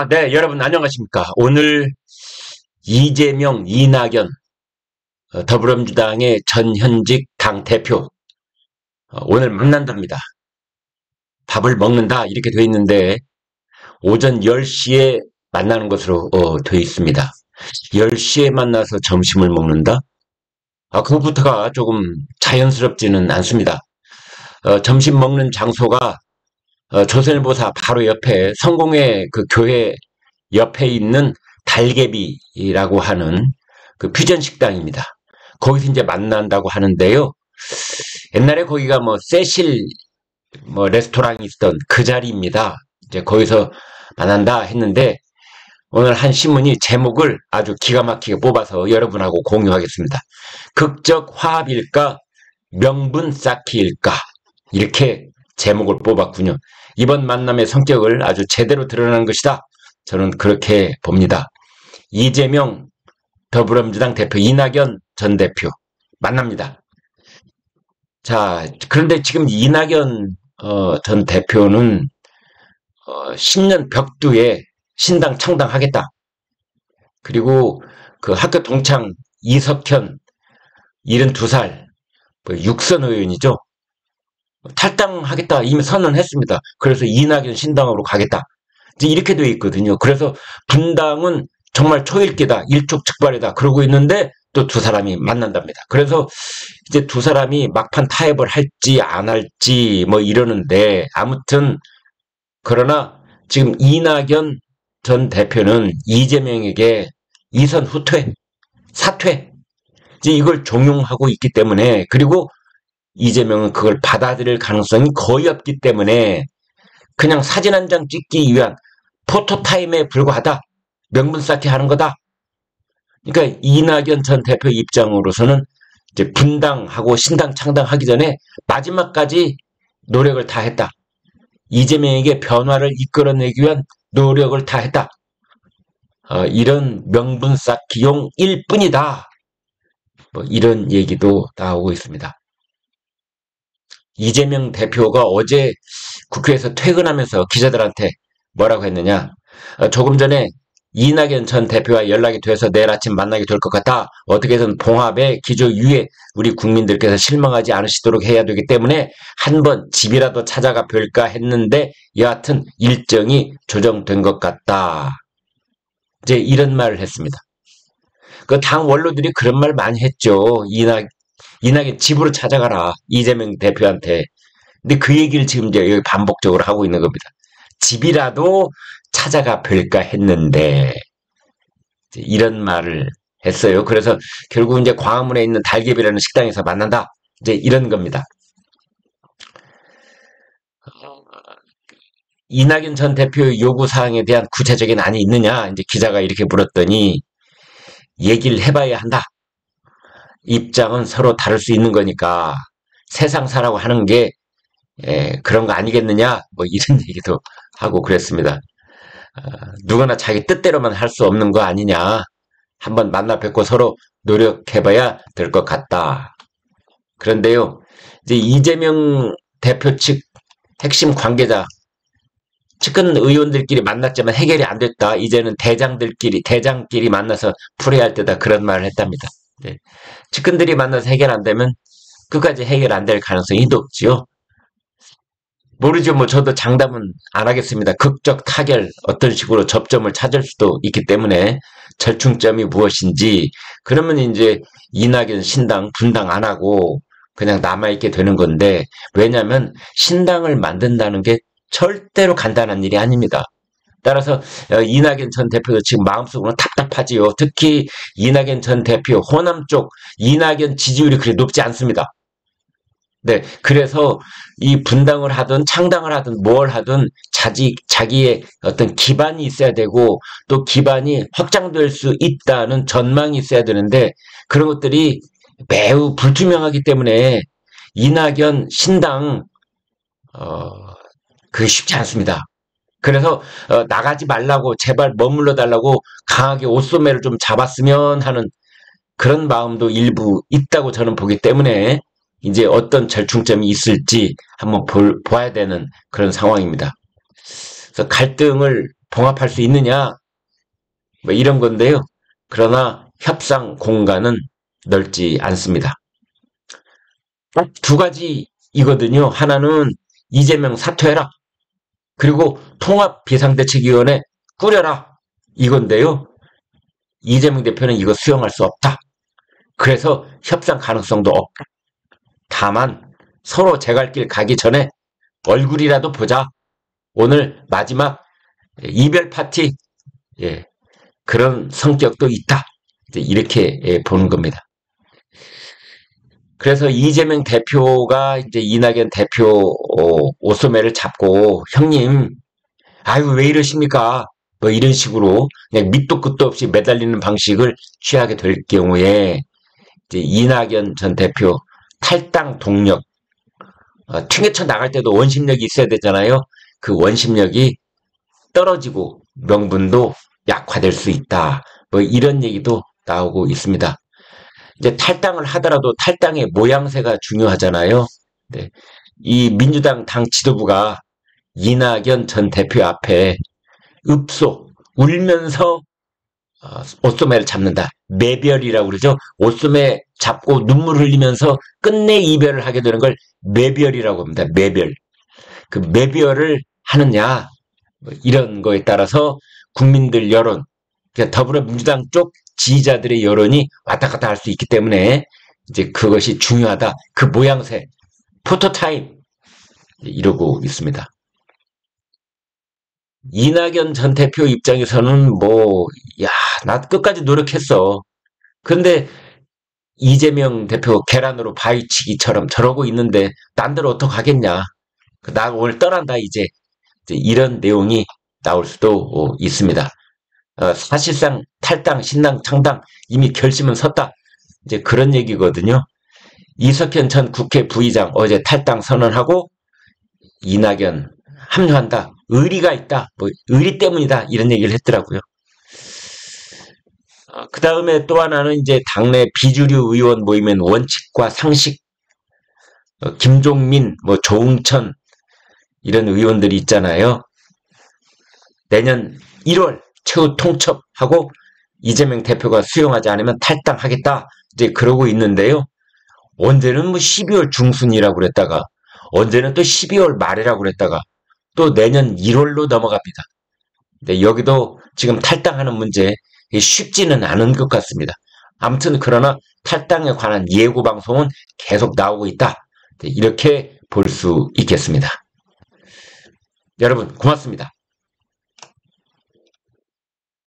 네, 여러분 안녕하십니까. 오늘 이재명, 이낙연, 더불어민주당의 전현직 당대표, 오늘 만난답니다. 밥을 먹는다, 이렇게 돼 있는데, 오전 10시에 만나는 것으로 돼 있습니다. 10시에 만나서 점심을 먹는다? 그것부터가 조금 자연스럽지는 않습니다. 점심 먹는 장소가 조선일보사 바로 옆에 성공회 그 교회 옆에 있는 달개비라고 하는 그 퓨전 식당입니다. 거기서 이제 만난다고 하는데요. 옛날에 거기가 뭐 세실 뭐 레스토랑이 있던 그 자리입니다. 이제 거기서 만난다 했는데 오늘 한 신문이 제목을 아주 기가 막히게 뽑아서 여러분하고 공유하겠습니다. 극적 화합일까 명분 쌓기일까 이렇게 제목을 뽑았군요. 이번 만남의 성격을 아주 제대로 드러나는 것이다. 저는 그렇게 봅니다. 이재명 더불어민주당 대표, 이낙연 전 대표 만납니다. 자, 그런데 지금 이낙연 전 대표는 10년 벽두에 신당 창당하겠다. 그리고 그 학교 동창 이석현 72살 육선 의원이죠. 탈당하겠다 이미 선언했습니다. 그래서 이낙연 신당으로 가겠다. 이제 이렇게 되어 있거든요. 그래서 분당은 정말 초읽기다, 일촉즉발이다 그러고 있는데 또 두 사람이 만난답니다. 그래서 이제 두 사람이 막판 타협을 할지 안 할지 뭐 이러는데 아무튼 그러나 지금 이낙연 전 대표는 이재명에게 이선 후퇴, 사퇴 이제 이걸 종용하고 있기 때문에 그리고 이재명은 그걸 받아들일 가능성이 거의 없기 때문에 그냥 사진 한 장 찍기 위한 포토타임에 불과하다. 명분 쌓기 하는 거다. 그러니까 이낙연 전 대표 입장으로서는 이제 분당하고 신당 창당하기 전에 마지막까지 노력을 다했다. 이재명에게 변화를 이끌어내기 위한 노력을 다했다. 이런 명분 쌓기용일 뿐이다. 뭐 이런 얘기도 나오고 있습니다. 이재명 대표가 어제 국회에서 퇴근하면서 기자들한테 뭐라고 했느냐. 조금 전에 이낙연 전 대표와 연락이 돼서 내일 아침 만나게 될 것 같다. 어떻게든 봉합의 기조 위에 우리 국민들께서 실망하지 않으시도록 해야 되기 때문에 한번 집이라도 찾아가 뵐까 했는데 여하튼 일정이 조정된 것 같다. 이제 이런 말을 했습니다. 그 당 원로들이 그런 말 많이 했죠. 이낙연 집으로 찾아가라. 이재명 대표한테. 근데 그 얘기를 지금 이제 여기 반복적으로 하고 있는 겁니다. 집이라도 찾아가 뵐까 했는데 이런 말을 했어요. 그래서 결국 이제 광화문에 있는 달개비라는 식당에서 만난다. 이제 이런 겁니다. 이낙연 전 대표의 요구사항에 대한 구체적인 안이 있느냐? 이제 기자가 이렇게 물었더니 얘기를 해봐야 한다. 입장은 서로 다를 수 있는 거니까 세상사라고 하는 게 그런 거 아니겠느냐? 뭐 이런 얘기도 하고 그랬습니다. 누구나 자기 뜻대로만 할 수 없는 거 아니냐. 한번 만나 뵙고 서로 노력해봐야 될 것 같다. 그런데요, 이제 이재명 대표 측 핵심 관계자, 측근 의원들끼리 만났지만 해결이 안 됐다. 이제는 대장끼리 만나서 풀어야 할 때다. 그런 말을 했답니다. 네. 측근들이 만나서 해결 안 되면 끝까지 해결 안 될 가능성이 높지요. 모르죠. 뭐 저도 장담은 안 하겠습니다. 극적 타결 어떤 식으로 접점을 찾을 수도 있기 때문에 절충점이 무엇인지 그러면 이제 이낙연 신당 분당 안 하고 그냥 남아있게 되는 건데 왜냐하면 신당을 만든다는 게 절대로 간단한 일이 아닙니다. 따라서 이낙연 전 대표도 지금 마음속으로 답답하지요. 특히 이낙연 전 대표 호남 쪽 이낙연 지지율이 그리 높지 않습니다. 네, 그래서 이 분당을 하든 창당을 하든 뭘 하든 자기의 어떤 기반이 있어야 되고 또 기반이 확장될 수 있다는 전망이 있어야 되는데 그런 것들이 매우 불투명하기 때문에 이낙연 신당 그게 쉽지 않습니다. 그래서 나가지 말라고 제발 머물러 달라고 강하게 옷소매를 좀 잡았으면 하는 그런 마음도 일부 있다고 저는 보기 때문에 이제 어떤 절충점이 있을지 한번 봐야 되는 그런 상황입니다. 그래서 갈등을 봉합할 수 있느냐? 뭐 이런 건데요. 그러나 협상 공간은 넓지 않습니다. 딱 두 가지이거든요. 하나는 이재명 사퇴해라. 그리고 통합비상대책위원회 꾸려라. 이건데요. 이재명 대표는 이거 수용할 수 없다. 그래서 협상 가능성도 없다. 다만 서로 제갈길 가기 전에 얼굴이라도 보자. 오늘 마지막 이별 파티, 예, 그런 성격도 있다. 이렇게 보는 겁니다. 그래서 이재명 대표가 이제 이낙연 대표 옷소매를 잡고 형님, 아유 왜 이러십니까? 뭐 이런 식으로 그냥 밑도 끝도 없이 매달리는 방식을 취하게 될 경우에 이제 이낙연 전 대표 탈당 동력, 튕겨쳐 나갈 때도 원심력이 있어야 되잖아요. 그 원심력이 떨어지고 명분도 약화될 수 있다. 뭐 이런 얘기도 나오고 있습니다. 이제 탈당을 하더라도 탈당의 모양새가 중요하잖아요. 네. 이 민주당 당 지도부가 이낙연 전 대표 앞에 읍소 울면서 옷소매를 잡는다. 매별이라고 그러죠. 옷소매 잡고 눈물 흘리면서 끝내 이별을 하게 되는 걸 매별이라고 합니다. 매별. 그 매별을 하느냐 뭐 이런 거에 따라서 국민들 여론, 그러니까 더불어민주당 쪽 지지자들의 여론이 왔다 갔다 할 수 있기 때문에 이제 그것이 중요하다. 그 모양새, 포토타임 이러고 있습니다. 이낙연 전 대표 입장에서는 뭐, 야, 나 끝까지 노력했어. 근데 이재명 대표 계란으로 바위치기처럼 저러고 있는데 난들 어떡하겠냐. 나 오늘 떠난다 이제 이런 내용이 나올 수도 있습니다. 사실상 탈당, 신당, 창당 이미 결심은 섰다. 이제 그런 얘기거든요. 이석현 전 국회 부의장 어제 탈당 선언하고 이낙연 합류한다. 의리가 있다. 뭐 의리 때문이다. 이런 얘기를 했더라고요. 그 다음에 또 하나는 이제 당내 비주류 의원 모임엔 원칙과 상식, 김종민, 뭐 조응천 이런 의원들이 있잖아요. 내년 1월 최후 통첩하고 이재명 대표가 수용하지 않으면 탈당하겠다. 이제 그러고 있는데요. 언제는 뭐 12월 중순이라고 그랬다가 언제는 또 12월 말이라고 그랬다가 또 내년 1월로 넘어갑니다. 근데 여기도 지금 탈당하는 문제 쉽지는 않은 것 같습니다. 아무튼 그러나 탈당에 관한 예고 방송은 계속 나오고 있다. 이렇게 볼 수 있겠습니다. 여러분 고맙습니다.